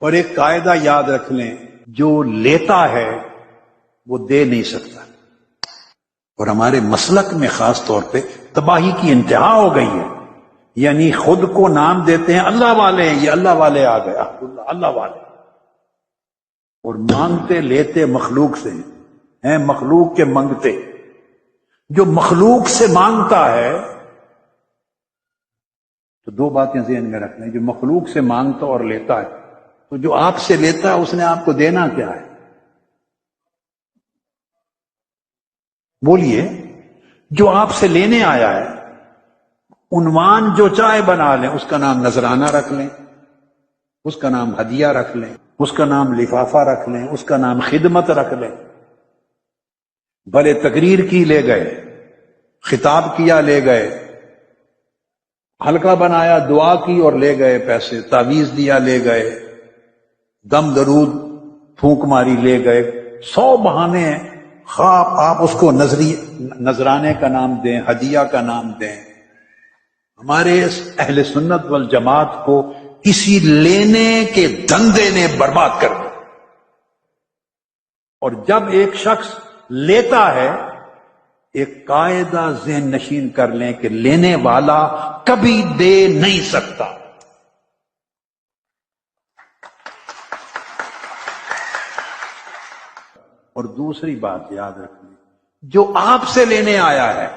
اور ایک قاعدہ یاد رکھ لیں، جو لیتا ہے وہ دے نہیں سکتا. اور ہمارے مسلک میں خاص طور پہ تباہی کی انتہا ہو گئی ہے. یعنی خود کو نام دیتے ہیں اللہ والے ہیں، یہ اللہ والے آ گئے، اللہ والے، اور مانگتے لیتے مخلوق سے ہیں، مخلوق کے منگتے. جو مخلوق سے مانگتا ہے تو دو باتیں ذہن میں رکھنا، جو مخلوق سے مانگتا اور لیتا ہے، تو جو آپ سے لیتا ہے اس نے آپ کو دینا کیا ہے؟ بولیے. جو آپ سے لینے آیا ہے، عنوان جو چاہے بنا لیں، اس کا نام نذرانہ رکھ لیں، اس کا نام ہدیہ رکھ لیں، اس کا نام لفافہ رکھ لیں، اس کا نام خدمت رکھ لیں. بھلے تقریر کی لے گئے، خطاب کیا لے گئے، حلقہ بنایا دعا کی اور لے گئے پیسے، تعویذ دیا لے گئے، دم درود پھونک ماری لے گئے، 100 بہانے ہیں. خواہ آپ اس کو نذرانے کا نام دیں، ہدیہ کا نام دیں. ہمارے اہل سنت والجماعت کو اسی لینے کے دھندے نے برباد کر دیا. اور جب ایک شخص لیتا ہے، ایک قاعدہ ذہن نشین کر لیں کہ لینے والا کبھی دے نہیں سکتا. اور دوسری بات یاد رکھیں، جو آپ سے لینے آیا ہے،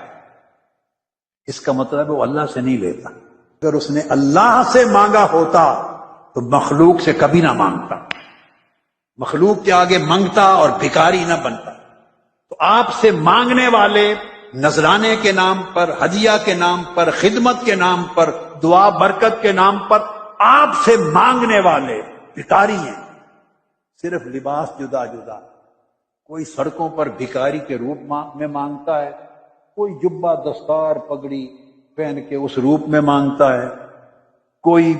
اس کا مطلب ہے وہ اللہ سے نہیں لیتا. اگر اس نے اللہ سے مانگا ہوتا تو مخلوق سے کبھی نہ مانگتا، مخلوق کے آگے مانگتا اور بھکاری نہ بنتا. تو آپ سے مانگنے والے نذرانے کے نام پر، ہدیہ کے نام پر، خدمت کے نام پر، دعا برکت کے نام پر آپ سے مانگنے والے بھکاری ہیں. صرف لباس جدا جدا، کوئی سڑکوں پر بھکاری کے روپ میں مانگتا ہے، کوئی جبہ دستار پگڑی پہن کے اس روپ میں مانگتا ہے، کوئی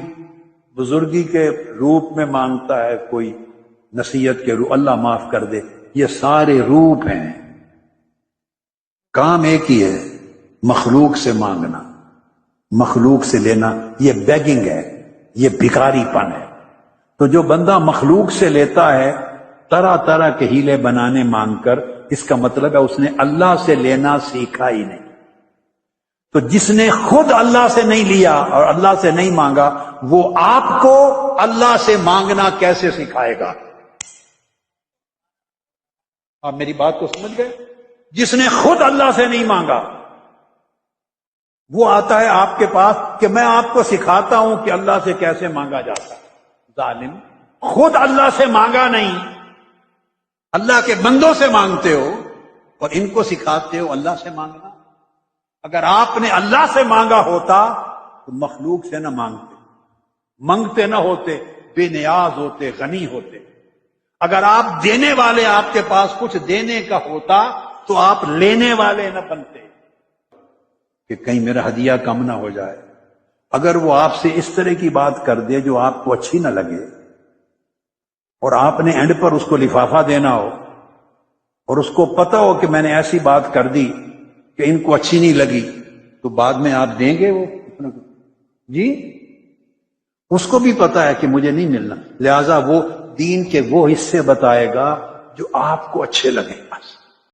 بزرگی کے روپ میں مانگتا ہے، کوئی نصیحت کے روپ. اللہ معاف کر دے، یہ سارے روپ ہیں. کام ایک ہی ہے، مخلوق سے مانگنا، مخلوق سے لینا. یہ بیگنگ ہے، یہ بھکاری پن ہے. تو جو بندہ مخلوق سے لیتا ہے طرح طرح کے ہیلے بنانے مانگ کر، اس کا مطلب ہے اس نے اللہ سے لینا سیکھا ہی نہیں. تو جس نے خود اللہ سے نہیں لیا اور اللہ سے نہیں مانگا، وہ آپ کو اللہ سے مانگنا کیسے سکھائے گا؟ آپ میری بات کو سمجھ گئے؟ جس نے خود اللہ سے نہیں مانگا، وہ آتا ہے آپ کے پاس کہ میں آپ کو سکھاتا ہوں کہ اللہ سے کیسے مانگا جاتا ہے. ظالم، خود اللہ سے مانگا نہیں، اللہ کے بندوں سے مانگتے ہو اور ان کو سکھاتے ہو اللہ سے مانگنا. اگر آپ نے اللہ سے مانگا ہوتا تو مخلوق سے نہ مانگتے، منگتے نہ ہوتے، بے نیاز ہوتے، غنی ہوتے. اگر آپ دینے والے، آپ کے پاس کچھ دینے کا ہوتا تو آپ لینے والے نہ بنتے کہ کہیں میرا ہدیہ کم نہ ہو جائے. اگر وہ آپ سے اس طرح کی بات کر دے جو آپ کو اچھی نہ لگے، اور آپ نے اینڈ پر اس کو لفافہ دینا ہو، اور اس کو پتا ہو کہ میں نے ایسی بات کر دی کہ ان کو اچھی نہیں لگی، تو بعد میں آپ دیں گے وہ جی؟ اس کو بھی پتا ہے کہ مجھے نہیں ملنا، لہذا وہ دین کے وہ حصے بتائے گا جو آپ کو اچھے لگیں بس.